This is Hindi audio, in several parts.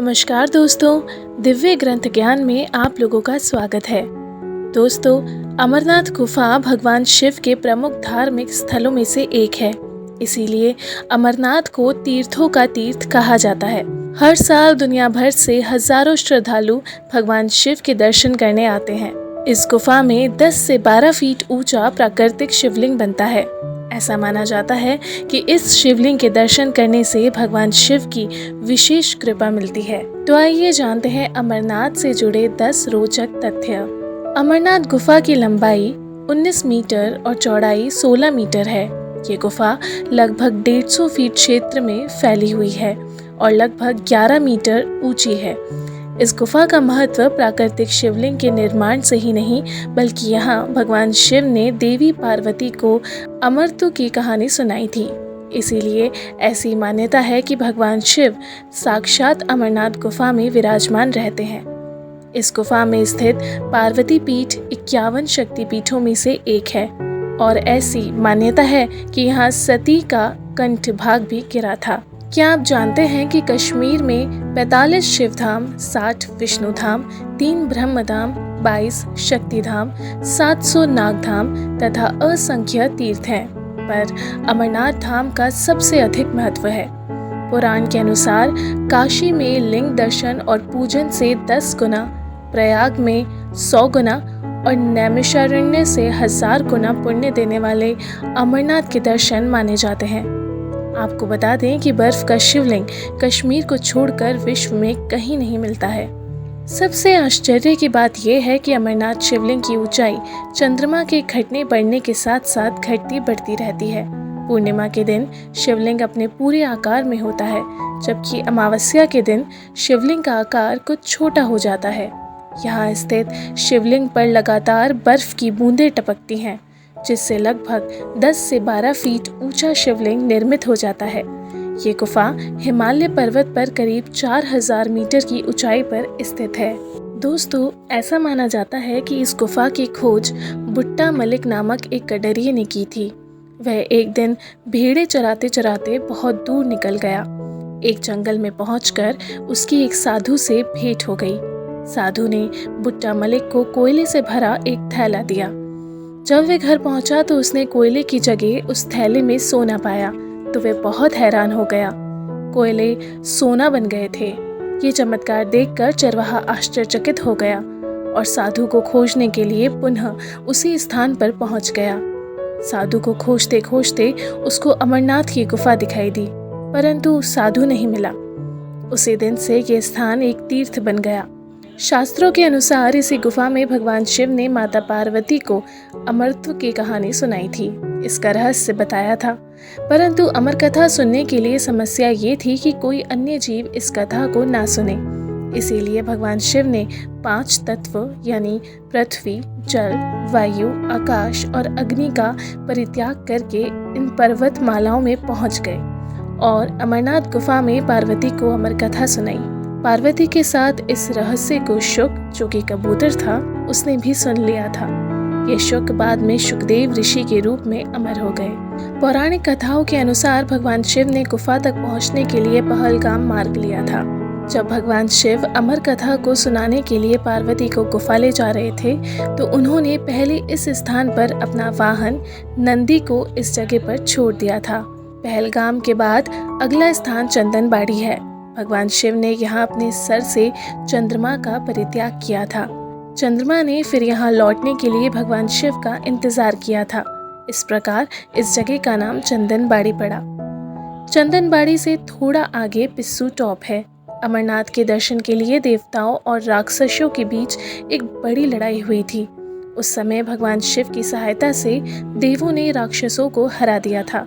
नमस्कार दोस्तों, दिव्य ग्रंथ ज्ञान में आप लोगों का स्वागत है। दोस्तों, अमरनाथ गुफा भगवान शिव के प्रमुख धार्मिक स्थलों में से एक है। इसीलिए अमरनाथ को तीर्थों का तीर्थ कहा जाता है। हर साल दुनिया भर से हजारों श्रद्धालु भगवान शिव के दर्शन करने आते हैं। इस गुफा में 10 से 12 फीट ऊंचा प्राकृतिक शिवलिंग बनता है। ऐसा माना जाता है कि इस शिवलिंग के दर्शन करने से भगवान शिव की विशेष कृपा मिलती है। तो आइए जानते हैं अमरनाथ से जुड़े 10 रोचक तथ्य। अमरनाथ गुफा की लंबाई 19 मीटर और चौड़ाई 16 मीटर है। ये गुफा लगभग 150 फीट क्षेत्र में फैली हुई है और लगभग 11 मीटर ऊंची है। इस गुफा का महत्व प्राकृतिक शिवलिंग के निर्माण से ही नहीं, बल्कि यहाँ भगवान शिव ने देवी पार्वती को अमरत्व की कहानी सुनाई थी। इसीलिए ऐसी मान्यता है कि भगवान शिव साक्षात अमरनाथ गुफा में विराजमान रहते हैं। इस गुफा में स्थित पार्वती पीठ 51 शक्तिपीठों में से एक है और ऐसी मान्यता है कि यहाँ सती का कंठ भाग भी गिरा था। क्या आप जानते हैं कि कश्मीर में 45 शिव धाम, 60 विष्णु धाम, 3 ब्रह्म धाम, 22 शक्ति धाम, 700 नाग धाम तथा असंख्य तीर्थ हैं, पर अमरनाथ धाम का सबसे अधिक महत्व है। पुराण के अनुसार काशी में लिंग दर्शन और पूजन से 10 गुना, प्रयाग में 100 गुना और नैमिषारण्य से 1000 गुना पुण्य देने वाले अमरनाथ के दर्शन माने जाते हैं। आपको बता दें कि बर्फ का शिवलिंग कश्मीर को छोड़कर विश्व में कहीं नहीं मिलता है। सबसे आश्चर्य की बात यह है कि अमरनाथ शिवलिंग की ऊंचाई चंद्रमा के घटने बढ़ने के साथ साथ घटती बढ़ती रहती है। पूर्णिमा के दिन शिवलिंग अपने पूरे आकार में होता है, जबकि अमावस्या के दिन शिवलिंग का आकार कुछ छोटा हो जाता है। यहाँ स्थित शिवलिंग पर लगातार बर्फ की बूंदें टपकती हैं, जिससे लगभग 10 से 12 फीट ऊंचा शिवलिंग निर्मित हो जाता है। ये गुफा हिमालय पर्वत पर करीब 4000 मीटर की ऊंचाई पर स्थित है। दोस्तों, ऐसा माना जाता है कि इस गुफा की खोज बुट्टा मलिक नामक एक गडरिये ने की थी। वह एक दिन भेड़ें चराते चराते बहुत दूर निकल गया। एक जंगल में पहुंचकर उसकी एक साधु से भेंट हो गई। साधु ने बुट्टा मलिक को कोयले से भरा एक थैला दिया। जब वह घर पहुंचा तो उसने कोयले की जगह उस थैले में सोना पाया, तो वह बहुत हैरान हो गया। कोयले सोना बन गए थे। ये चमत्कार देखकर चरवाहा आश्चर्यचकित हो गया और साधु को खोजने के लिए पुनः उसी स्थान पर पहुंच गया। साधु को खोजते खोजते उसको अमरनाथ की गुफा दिखाई दी, परंतु साधु नहीं मिला। उसी दिन से ये स्थान एक तीर्थ बन गया। शास्त्रों के अनुसार इसी गुफा में भगवान शिव ने माता पार्वती को अमरत्व की कहानी सुनाई थी, इसका रहस्य बताया था। परंतु अमर कथा सुनने के लिए समस्या ये थी कि कोई अन्य जीव इस कथा को ना सुने। इसीलिए भगवान शिव ने 5 तत्व यानी पृथ्वी, जल, वायु, आकाश और अग्नि का परित्याग करके इन पर्वत मालाओं में पहुंच गए और अमरनाथ गुफा में पार्वती को अमर कथा सुनाई। पार्वती के साथ इस रहस्य को शुक, जो कि कबूतर था, उसने भी सुन लिया था। ये शुक बाद में शुकदेव ऋषि के रूप में अमर हो गए। पौराणिक कथाओं के अनुसार भगवान शिव ने गुफा तक पहुंचने के लिए पहलगाम मार्ग लिया था। जब भगवान शिव अमर कथा को सुनाने के लिए पार्वती को गुफा ले जा रहे थे, तो उन्होंने पहले इस स्थान पर अपना वाहन नंदी को इस जगह पर छोड़ दिया था। पहलगाम के बाद अगला स्थान चंदनबाड़ी है। भगवान शिव ने यहाँ अपने सर से चंद्रमा का परित्याग किया था। चंद्रमा ने फिर यहाँ लौटने के लिए भगवान शिव का इंतजार किया था। इस प्रकार इस जगह का नाम चंदनबाड़ी पड़ा। चंदनबाड़ी से थोड़ा आगे पिस्सू टॉप है। अमरनाथ के दर्शन के लिए देवताओं और राक्षसों के बीच एक बड़ी लड़ाई हुई थी। उस समय भगवान शिव की सहायता से देवों ने राक्षसों को हरा दिया था।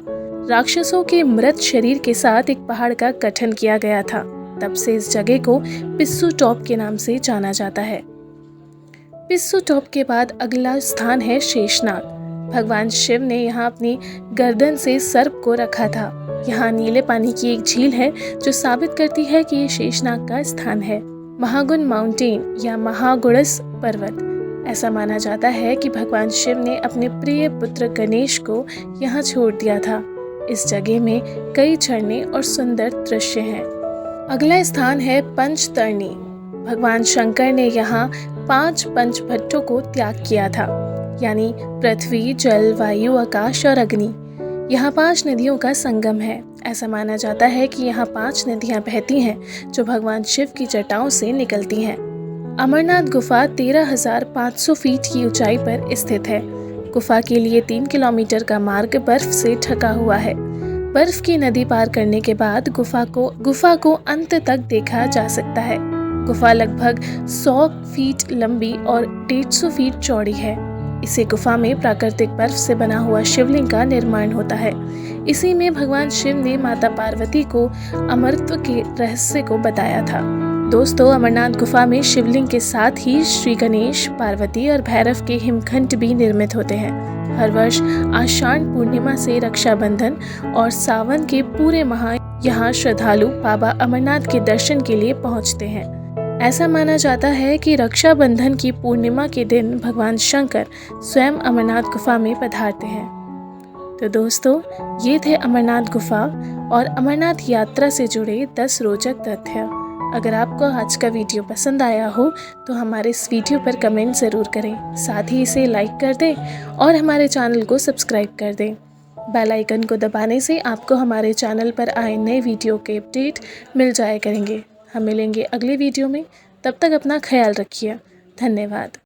राक्षसों के मृत शरीर के साथ एक पहाड़ का गठन किया गया था। तब से इस जगह को पिस्सू टॉप के नाम से जाना जाता है। पिस्सू टॉप के बाद अगला स्थान है शेषनाग। भगवान शिव ने यहाँ अपनी गर्दन से सर्प को रखा था। यहाँ नीले पानी की एक झील है, जो साबित करती है कि ये शेषनाग का स्थान है। महागुण माउंटेन या महागुणस पर्वत। ऐसा माना जाता है कि भगवान शिव ने अपने प्रिय पुत्र गणेश को यहाँ छोड़ दिया था। इस जगह में कई झरने और सुंदर दृश्य हैं। अगला स्थान है पंचतरणी। भगवान शंकर ने यहाँ 5 पंचभट्टों को त्याग किया था, यानी पृथ्वी, जल, वायु, आकाश और अग्नि। यहाँ 5 नदियों का संगम है। ऐसा माना जाता है कि यहाँ 5 नदियाँ बहती हैं जो भगवान शिव की जटाओं से निकलती हैं। अमरनाथ गुफा 13,500 फीट की ऊंचाई पर स्थित है। गुफा के लिए 3 किलोमीटर का मार्ग बर्फ से ढका हुआ है। बर्फ की नदी पार करने के बाद गुफा को अंत तक देखा जा सकता है। गुफा लगभग 100 फीट लंबी और 150 फीट चौड़ी है। इसी गुफा में प्राकृतिक बर्फ से बना हुआ शिवलिंग का निर्माण होता है। इसी में भगवान शिव ने माता पार्वती को अमरत्व के रहस्य को बताया था। दोस्तों, अमरनाथ गुफा में शिवलिंग के साथ ही श्री गणेश, पार्वती और भैरव के हिमखंड भी निर्मित होते हैं। हर वर्ष आषाढ़ पूर्णिमा से रक्षाबंधन और सावन के पूरे माह यहाँ श्रद्धालु बाबा अमरनाथ के दर्शन के लिए पहुँचते हैं। ऐसा माना जाता है कि रक्षाबंधन की पूर्णिमा के दिन भगवान शंकर स्वयं अमरनाथ गुफा में पधारते हैं। तो दोस्तों, ये थे अमरनाथ गुफा और अमरनाथ यात्रा से जुड़े 10 रोचक तथ्य। अगर आपको आज का वीडियो पसंद आया हो तो हमारे इस वीडियो पर कमेंट ज़रूर करें, साथ ही इसे लाइक कर दें और हमारे चैनल को सब्सक्राइब कर दें। बेल आइकन को दबाने से आपको हमारे चैनल पर आए नए वीडियो के अपडेट मिल जाया करेंगे। हम मिलेंगे अगले वीडियो में। तब तक अपना ख्याल रखिए। धन्यवाद।